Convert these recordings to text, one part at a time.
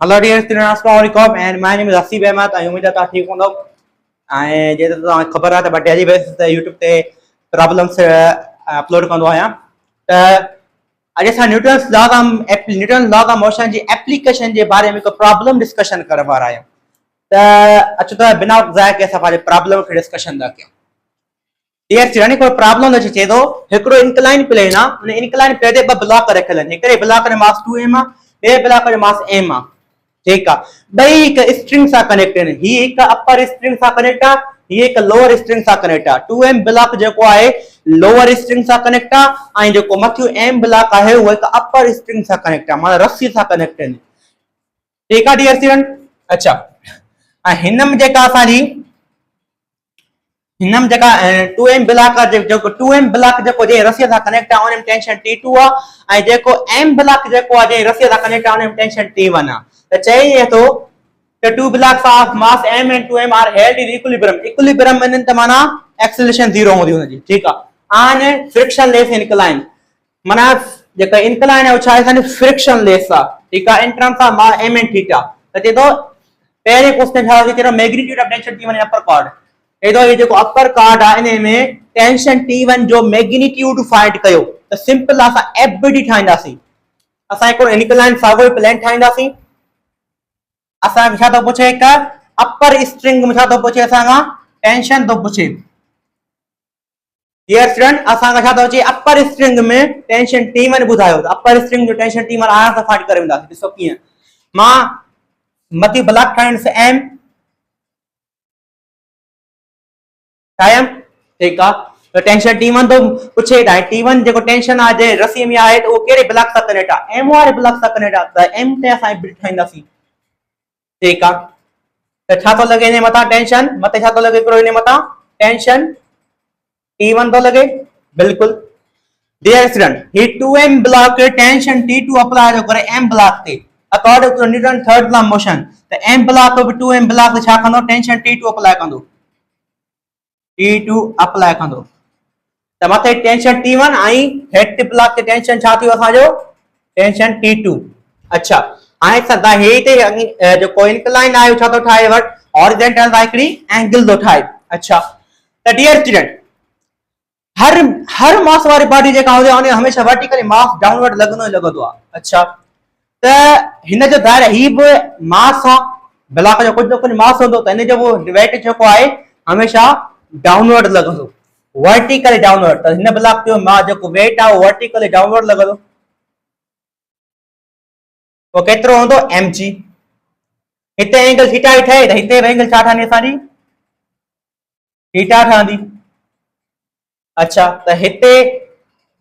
Hello dear students, Assalamualaikum and my name is Asif Ahmed. I उम्मीद है तव्हां ठीक हूंदव ऐं जे तव्हां ख़बर आहे त मां डेली बेसिस ते यूट्यूब ते प्रॉब्लम्स अपलोड कंदो आहियां त अॼु असां न्यूटन लॉ ऑफ मोशन जी एप्लीकेशन जे बारे में हिकु प्रॉब्लम डिस्कशन करण वारा आहियूं त अचो त बिना ज़ाया के असां पंहिंजे प्रॉब्लम खे डिस्कशन था कयूं। डियर स्टूडेंट कोई प्रॉब्लम अचे चए थो हिकिड़ो इंक्लाइन प्लेन आहे उन इंक्लाइन प्लेन ते ॿ ब्लॉक रखियल आहिनि हिकिड़े ब्लॉक जो मास 2m आहे ॿिए ब्लॉक जो मास m आहे ठीक है ॿई हिकु स्ट्रिंग सां कनेक्ट आहिनि ही हिकु अपर स्ट्रिंग सां कनेक्ट आहे ही हिकु लोअर स्ट्रिंग सां कनेक्ट आहे 2m ब्लॉक जेको आहे लोअर स्ट्रिंग सां कनेक्ट आहे ऐं जेको मथियो m ब्लॉक आहे उहो हिकु अपर स्ट्रिंग सां कनेक्ट आहे माना रस्सी सां कनेक्ट आहिनि ठीक आहे डियर स्टूडेंट। अच्छा ऐं हिनम जेका असांजी हिनम जेका 2m ब्लॉक जेको 2m ब्लॉक जेको जे रस्सी सां कनेक्ट आहे उन में टेंशन T2 आहे ऐं जेको m ब्लॉक जेको आहे जे रस्सी सां कनेक्ट आहे उन में टेंशन T1 आहे त चई थो the two blocks of mass m and 2m are held in equilibrium में त माना एक्सेलरेशन 0 हूंदी हुनजी ठीक आहे ऐं फ्रिक्शनलेस इंक्लाइन माना जेका इंक्लाइन आहे छा आहे फ्रिक्शनलेस आहे ठीक आहे in terms of m and theta त चए थो पहिरें क्वेश्चन छा थी चयो magnitude of tension T1 in upper chord A तो ये जेको अपर कॉर्ड आहे इन में टेंशन T1 जो मैग्नीट्यूड फाइंड कयो त सिंपल असां एफबीडी ठाहींदासीं असां हिकिड़ो इंक्लाइन साॻियो प्लेन ठाहींदासीं असां छा थो पुछे हिकु अपर स्ट्रिंग में छा थो पुछे असां खां टेंशन थो पुछे डियर स्टूडेंट असां खां छा थो अचे अपर स्ट्रिंग में टेंशन T1 ॿुधायो त अपर स्ट्रिंग जो टेंशन T1 आराम सां फाइंड करे वेंदासीं ॾिसो कीअं मां मथी ब्लॉक ठाहींदुसि m ठाहियमि ठीक आहे त टेंशन T1 तो पुछे T1 जेको टेंशन आहे जे रस्सी में आहे त उहो कहिड़े ब्लॉक सां कनेक्ट आहे m वारे ब्लॉक सां कनेक्ट आहे त m ते असां एफबीडी ठाहींदासीं ठीक है तो छा तो लगे इने मथा टेंशन मथे छा तो लगे हिकिड़ो इने मथा टेंशन T1 तो लगे बिल्कुल डियर स्टूडेंट ही 2m block tension T2 apply जो करे m ब्लॉक ते according to Newton third law of motion तो m ब्लॉक पे 2m ब्लॉक छा कंदो टेंशन T2 अप्लाई कंदो T2 अप्लाई कंदो त मथे टेंशन T1 आई हेड ब्लॉक ते टेंशन छा थियो असांजो टेंशन T2। अच्छा आए सदा हे ते जो कोई इंक्लाइन आयो छा तो ठाए वट हॉरिजॉन्टल वाइकड़ी एंगल तो ठाए। अच्छा त डियर स्टूडेंट हर मास वाली बॉडी जे का हो जाने हमेशा वर्टिकली मास डाउनवर्ड लगनो आ। अच्छा त हिन जो दायरा ही भी मास ब्लॉक जो कुछ मास होंदो त इन जो वेट जो को आए हमेशा डाउनवर्ड लगनो वर्टिकली डाउनवर्ड त हिन ब्लॉक जो मा जो वेट आ वर्टिकली डाउनवर्ड लगनो वो केतरो होंदो mg हिते एंगल थीटा ही ठहे त हिते एंगल छा ठहंदी असांजी थीटा ठहंदी। अच्छा त हिते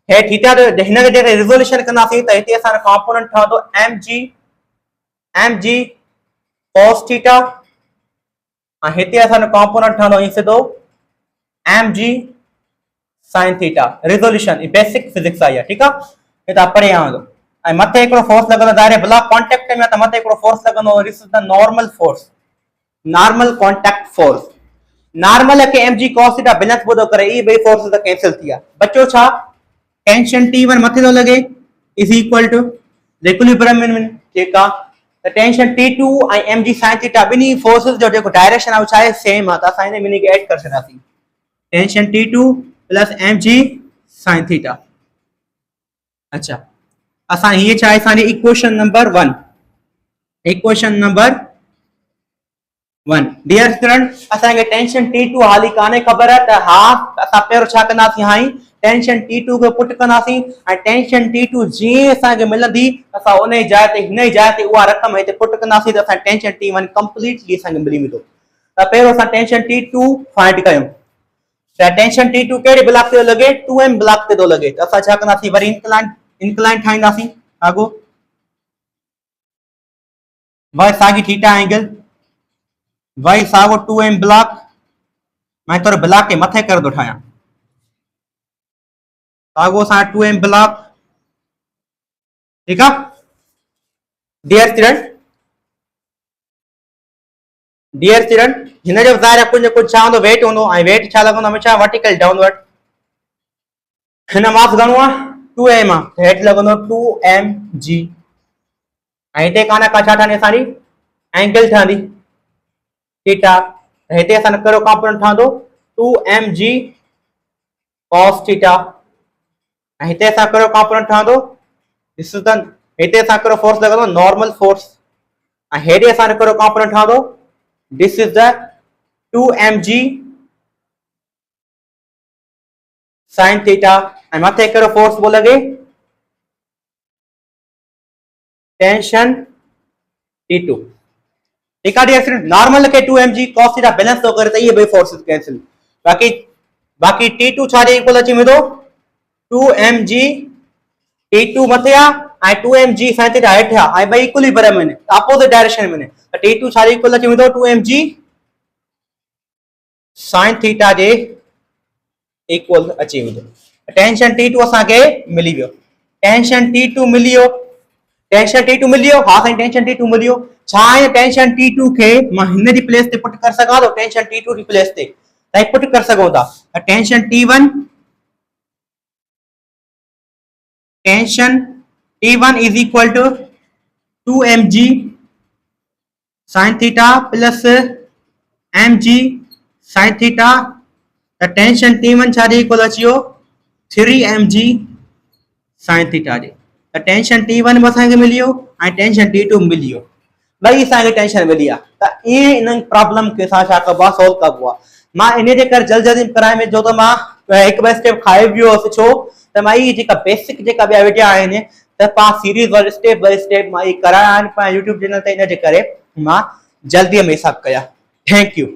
हे थीटा जो हिन जे रिजोल्यूशन कंदासीं त हिते असां कंपोनेंट ठहंदो mg cos थीटा ऐं हिते असां कंपोनेंट ठहंदो ही सिधो mg sin theta resolution basic physics आहे ठीक आहे हे त पढ़े आंदो ऐं मथे हिकिड़ो फोर्स लॻंदो डायरेक्ट ब्लॉक कांटेक्ट में त मथे हिकिड़ो फोर्स लॻंदो this is the normal force normal contact force normal के mg cos थीटा बैलेंस ॿुधो करे ई ॿई फोर्स त कैंसिल थी विया बचो छा टेंशन T1 मथे थो लॻे इज इक्वल टू इक्विलिब्रियम में ठीक आहे त टेंशन T2 ऐं mg sin थीटा ॿिनी फोर्सेस जो जेको डायरेक्शन आहे छा आहे सेम आहे त असां हिन ॿिनी खे ऐड करे छॾासीं tension T2 plus mg sin theta. अच्छा असां ये चाहे सानी equation number 1 equation number 1 dear student असां के टेंशन T2 हाली काने खबर है त हां असां पेरो छा करनासी हाई टेंशन T2 को पुट करनासी ए टेंशन T2 जी असां के मिलंदी असां ओने जाय ते हिन जाय ते उहा रकम हिते पुट करनासी त असां टेंशन T1 कंप्लीटली असां के मिली वेंदो त पेरो असां टेंशन T2 फाइंड कयो त टेंशन T2 केड़े ब्लॉक ते लगे 2m ब्लॉक ते तो लगे त असां छा करनासी वरी इंक्लाइन ठाहींदासीं आगो वाई सागी थीटा एंगल वाई सागो 2m ब्लॉक मैं तोर ब्लॉक के मथे कर दो ठाया सागो सा 2m ब्लॉक ठीक है डियर स्टूडेंट हिन जो ज़ाहिर कुछ छा होंदो वेट होंदो ऐं वेट छा लगंदो हमेशा वर्टिकल डाउनवर्ड हिन मास घणो आहे 2m हेठ लगंदो 2mg ऐं हिते कान का छा ठहंदी असांजी एंगल ठहंदी थीटा। हिते असां कहिड़ो कॉम्पोनेंट ठहंदो 2mg cos थीटा। ऐं हिते असां कहिड़ो कॉम्पोनेंट ठहंदो दिस इज द हिते असां कहिड़ो फोर्स लॻंदो नॉर्मल फोर्स। ऐं हेॾे असां कहिड़ो कॉम्पोनेंट ठहंदो this is the 2mg sin theta. ऐं मथे कहिड़ो फोर्स पियो लॻे टेंशन T2। ठीकु आहे डियर नॉर्मल खे 2mg cos थीटा बैलेंस थो करे त इहे ॿई फोर्सेस कैंसिल। बाक़ी T2 छा जे इक्वल अची वेंदो 2mg T2 मथे आहे ऐं 2mg sin थीटा हेठि आहे ऐं ॿई इक्विलिब्रियम में आहिनि अपोजिट डायरेक्शन में। त T2 छा जे इक्वल अची वेंदो 2mg sin theta J equal अची वेंदो। टेंशन T2 असांखे मिली वियो। टेंशन T2 मिली वियो। टेंशन T2 मिली वियो। हा साईं टेंशन T2 मिली वियो। छा आहे टेंशन T2 खे मां हिन जी प्लेस ते पुट करे सघां थो टेंशन T2 जी प्लेस ते ताईं पुट करे सघो था। Tension T1 is equal to 2mg sin theta plus mg sin theta. त टेंशन T1 छा जे इक्वल अची वियो 3mg sin थीटा जे। त टेंशन T1 में असांखे मिली वियो ऐं टेंशन T2 मिली वियो। ॿई असांखे टेंशन मिली आहे। त ईअं इन प्रॉब्लम खे असां छा कबो आहे सोल्व कबो आहे। मां इन जे करे जल्दी कराए में जो त मां हिकु ॿ स्टेप खाए वियो हुअसि छो त मां इहे जेका बेसिक जेका ॿिया विडिया आहिनि त पाण सीरीज़ वारी स्टेप बाय स्टेप मां इहे कराया आहिनि पंहिंजे यूट्यूब चैनल ते। इन जे करे मां जल्दीअ में हिसाब कया। Thank you.